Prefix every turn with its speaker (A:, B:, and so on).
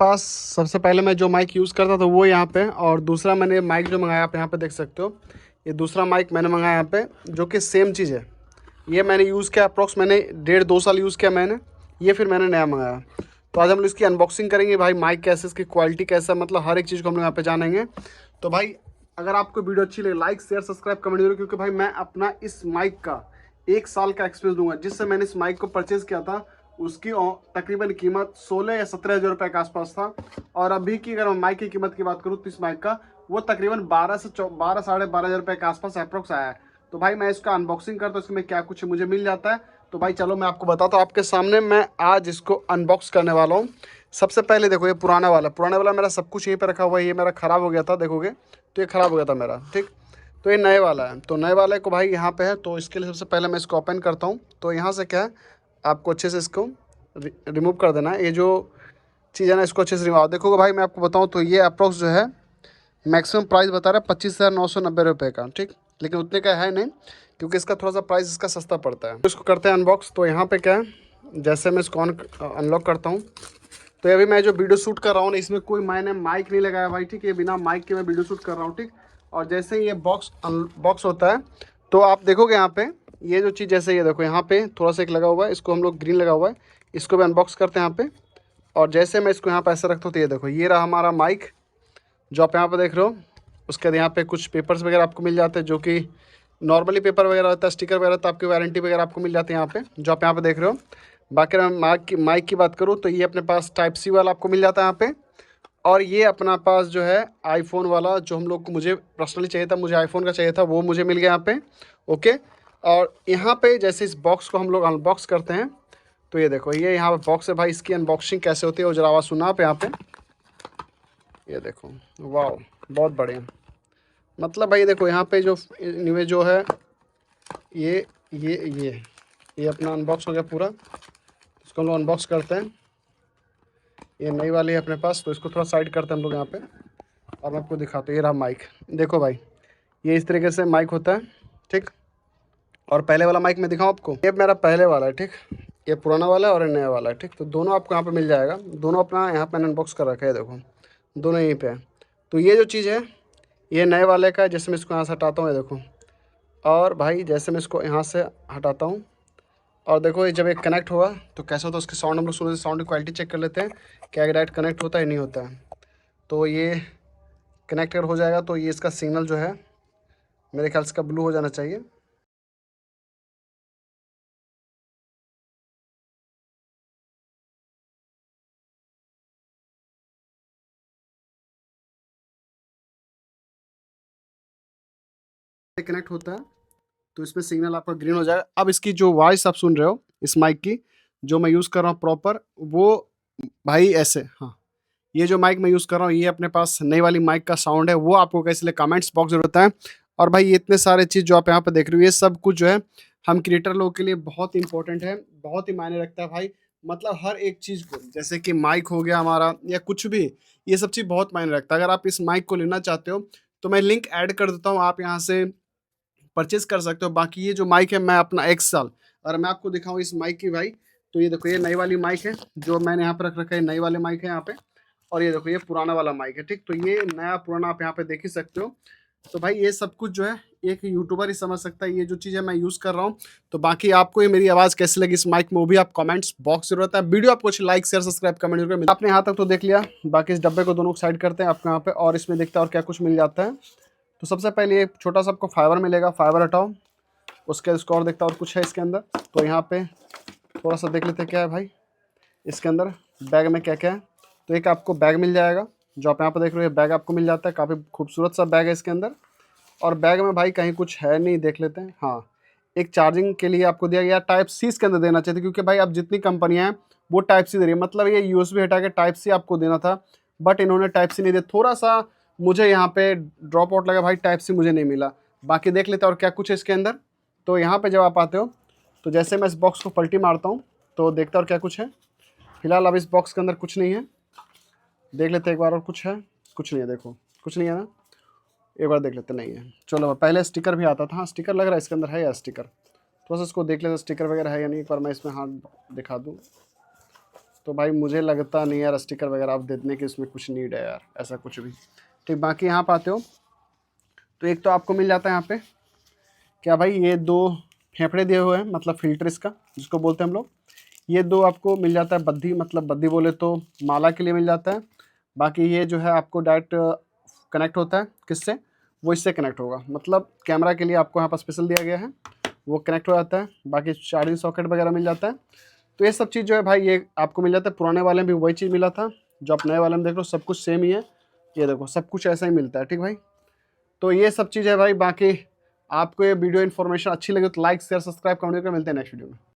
A: पास सबसे पहले मैं जो माइक यूज़ करता था वो यहाँ पे, और दूसरा मैंने माइक जो मंगाया आप यहाँ पे देख सकते हो, ये दूसरा माइक मैंने मंगाया यहाँ पे, जो कि सेम चीज़ है। ये मैंने यूज़ किया अप्रॉक्स मैंने 1.5-2 साल यूज़ किया मैंने, ये फिर मैंने नया मंगाया। तो आज हम लोग इसकी अनबॉक्सिंग करेंगे भाई, माइक कैसे, इसकी क्वालिटी कैसा, मतलब हर एक चीज़ को हम लोग यहाँ पे जानेंगे। तो भाई अगर आपको वीडियो अच्छी लगे लाइक शेयर सब्सक्राइब कमेंट जरूर, क्योंकि भाई मैं अपना इस माइक का 1 साल का एक्सपीरियंस दूंगा। जिससे मैंने इस माइक को परचेज़ किया था उसकी तकरीबन कीमत 16 या 17 हज़ार रुपये के आसपास था, और अभी की अगर मैं माइक की कीमत की बात करूँ तो इस माइक का वो तकरीबन 12 से 12 साढ़े 12 हज़ार रुपये के आसपास अप्रोक्स आया है। तो भाई मैं इसका अनबॉक्सिंग करता हूँ, इसमें क्या कुछ मुझे मिल जाता है। तो भाई चलो मैं आपको बताता हूँ, आपके सामने मैं आज इसको अनबॉक्स करने वाला हूँ। सबसे पहले देखो ये पुराना वाला मेरा सब कुछ यहीं पे रखा हुआ है, ये मेरा ख़राब हो गया था, देखोगे तो ये ख़राब हो गया था मेरा, ठीक। तो ये नए वाला है, तो नए वाले को भाई यहाँ पे है, तो इसके लिए सबसे पहले मैं इसको ओपन करता हूँ। तो यहाँ से क्या है, आपको अच्छे से इसको रिमूव कर देना है, ये जो चीज़ है ना इसको अच्छे से रिमूव। देखोगे भाई मैं आपको बताऊँ तो ये अप्रोक्स जो है मैक्सिमम प्राइस बता रहा है 25,990 रुपये का, ठीक। लेकिन उतने का है नहीं, क्योंकि इसका थोड़ा सा प्राइस इसका सस्ता पड़ता है। इसको करते हैं अनबॉक्स। तो यहाँ पे क्या है, जैसे मैं इसको अनलॉक करता हूँ, तो अभी मैं जो वीडियो शूट कर रहा हूँ ना, इसमें कोई मैंने माइक नहीं लगाया भाई, ठीक है, बिना माइक के मैं वीडियो शूट कर रहा हूँ, ठीक। और जैसे ही ये बॉक्स होता है तो आप देखोगे यहाँ पे ये जो चीज़, जैसे ये देखो यहाँ पे थोड़ा सा एक लगा हुआ है, इसको हम लोग ग्रीन लगा हुआ है, इसको भी अनबॉक्स करते हैं यहाँ पे। और जैसे मैं इसको यहाँ पे ऐसे रखता हूँ तो ये देखो ये रहा हमारा माइक जो आप यहाँ पे देख रहे हो। उसके बाद यहाँ पे कुछ पेपर्स वगैरह आपको मिल जाते हैं, जो कि नॉर्मली पेपर वगैरह होता है, स्टिकर वगैरह, तो आपकी वारंटी वगैरह आपको मिल जाती है यहाँ पे, जो आप यहाँ पे देख रहे हो। बाकी मैं माइक की बात करूँ तो ये अपने पास टाइप सी वाला आपको मिल जाता है यहाँ पे। और ये अपना पास जो है आईफोन वाला, जो हम लोग को मुझे पर्सनली चाहिए था, मुझे आईफोन का चाहिए था, वो मुझे मिल गया यहाँ पे, ओके। और यहाँ पे जैसे इस बॉक्स को हम लोग अनबॉक्स करते हैं तो ये देखो ये यहाँ पे बॉक्स है भाई, इसकी अनबॉक्सिंग कैसे होती है वो जरा आवाज़ सुना आप यहाँ पे। ये देखो, वाह बहुत बढ़िया। मतलब भाई देखो यहाँ पे जो इनमें जो है ये ये अपना अनबॉक्स हो गया पूरा। इसको हम लोग अनबॉक्स करते हैं। ये नई वाली है अपने पास, तो इसको थोड़ा साइड करते हैं हम लोग यहाँ पे, और मैं आपको दिखाता हूँ। ये रहा माइक, देखो भाई ये इस तरीके से माइक होता है, ठीक। और पहले वाला माइक मैं दिखाऊँ आपको, ये मेरा पहले वाला है, ठीक। ये पुराना वाला है और ये नया वाला है, ठीक। तो दोनों आपको यहाँ पे मिल जाएगा, दोनों अपना यहाँ पे अनबॉक्स कर रखा है, देखो दोनों यहीं पे है। तो ये जो चीज़ है ये नए वाले का है। जैसे मैं इसको यहाँ से हटाता हूँ, ये देखो, और भाई जैसे मैं इसको यहाँ से हटाता हूँ, और देखो ये जब एक कनेक्ट हुआ तो कैसा होता है उसकी साउंड, हम लोग सुनते साउंड की क्वालिटी चेक कर लेते हैं क्या डायरेक्ट कनेक्ट होता है नहीं होता है। तो ये कनेक्ट अगर हो जाएगा तो ये इसका सिग्नल जो है मेरे ख्याल से इसका ब्लू हो जाना चाहिए। कनेक्ट होता है तो इसमें सिग्नल आपका ग्रीन हो जाएगा। अब इसकी जो वॉइस आप सुन रहे हो इस माइक की, जो मैं यूज़ कर रहा हूँ प्रॉपर, वो भाई ऐसे, हाँ ये जो माइक मैं यूज़ कर रहा हूँ ये अपने पास नई वाली माइक का साउंड है। वो आपको कैसे लगे कमेंट्स बॉक्स में बताएं। और भाई ये इतने सारे चीज़ जो आप यहाँ पे देख रहे हो ये सब कुछ जो है हम क्रिएटर लोगों के लिए बहुत इंपॉर्टेंट है, बहुत ही मायने रखता है भाई। मतलब हर एक चीज़ को, जैसे कि माइक हो गया हमारा या कुछ भी, ये सब चीज़ बहुत मायने रखता है। अगर आप इस माइक को लेना चाहते हो तो मैं लिंक ऐड कर देता हूँ, आप यहाँ से परचेज कर सकते हो। बाकी ये जो माइक है मैं अपना 1 साल, अगर मैं आपको दिखाऊँ इस माइक की भाई, तो ये देखो ये नई वाली माइक है जो मैंने यहाँ पे रख रखा है, नई वाले माइक है यहाँ पे। और ये देखो ये पुराना वाला माइक है, ठीक। तो ये नया पुराना आप यहाँ पे देख ही सकते हो। तो भाई ये सब कुछ जो है एक यूट्यूबर ही समझ सकता है, ये जो चीज़ है मैं यूज़ कर रहा हूँ। तो बाकी आपको ये मेरी आवाज़ कैसी लगी इस माइक में वो भी आप कमेंट्स बॉक्स जरूर है। वीडियो आपको अच्छी लाइक शेयर सब्सक्राइब कमेंट जरूर। आपने यहाँ तक तो देख लिया, बाकी इस डब्बे को दोनों साइड करते हैं आपको यहाँ पे, और इसमें देखते हैं और क्या कुछ मिल जाता है। तो सबसे पहले एक छोटा सा आपको फाइबर मिलेगा, फाइबर हटाओ, उसके इसको और देखता और कुछ है इसके अंदर। तो यहाँ पे थोड़ा सा देख लेते क्या है भाई इसके अंदर, बैग में क्या क्या है। तो एक आपको बैग मिल जाएगा, जो आप यहाँ पे देख रहे हो, बैग आपको मिल जाता है, काफ़ी खूबसूरत सा बैग है इसके अंदर। और बैग में भाई कहीं कुछ है नहीं, देख लेते हैं। हाँ, एक चार्जिंग के लिए आपको दिया गया, टाइप सी इसके अंदर देना चाहिए, क्योंकि भाई अब जितनी कंपनियाँ हैं वो टाइप सी दे रही है। मतलब ये यूएसबी हटा के टाइप सी आपको देना था, बट इन्होंने टाइप सी नहीं दिया। थोड़ा सा मुझे यहाँ पे ड्रॉप आउट लगा भाई, टाइप सी मुझे नहीं मिला। बाकी देख लेते हैं और क्या कुछ है इसके अंदर। तो यहाँ पे जब आप आते हो तो जैसे मैं इस बॉक्स को पलटी मारता हूँ तो देखता और क्या कुछ है। फिलहाल अब इस बॉक्स के अंदर कुछ नहीं है, देख लेते एक बार और कुछ है, कुछ नहीं है, देखो कुछ नहीं है ना, एक बार देख लेते, नहीं है। चलो पहले स्टिकर भी आता था, हाँ स्टिकर लग रहा है इसके अंदर है या स्टिकर, थोड़ा सा इसको देख लेते स्टिकर वगैरह है या नहीं। एक बार मैं इसमें हाथ दिखा दूँ तो भाई मुझे लगता नहीं यार स्टिकर वगैरह आप देने की इसमें कुछ नीड है यार, ऐसा कुछ भी। ठीक, बाकी यहाँ पर आते हो तो एक तो आपको मिल जाता है यहाँ पे क्या भाई, ये 2 फेफड़े दिए हुए हैं, मतलब फिल्टर इसका जिसको बोलते हैं हम लोग। ये 2 आपको मिल जाता है बद्धी, मतलब बद्धी बोले तो माला के लिए मिल जाता है। बाकी ये जो है आपको डायरेक्ट कनेक्ट होता है किससे, वो इससे कनेक्ट होगा, मतलब कैमरा के लिए आपको यहाँ पर स्पेशल दिया गया है, वो कनेक्ट हो जाता है। बाकी चार्जिंग सॉकेट वगैरह मिल जाता है। तो ये सब चीज़ जो है भाई ये आपको मिल जाता है। पुराने वाले में भी वही चीज़ मिला था जो आप नए वाले में देख लो, सब कुछ सेम ही है। ये देखो सब कुछ ऐसा ही मिलता है। ठीक भाई, तो ये सब चीज़ है भाई। बाकी आपको ये वीडियो इन्फॉर्मेशन अच्छी लगे तो लाइक शेयर सब्सक्राइब करने को मिलते हैं नेक्स्ट वीडियो में।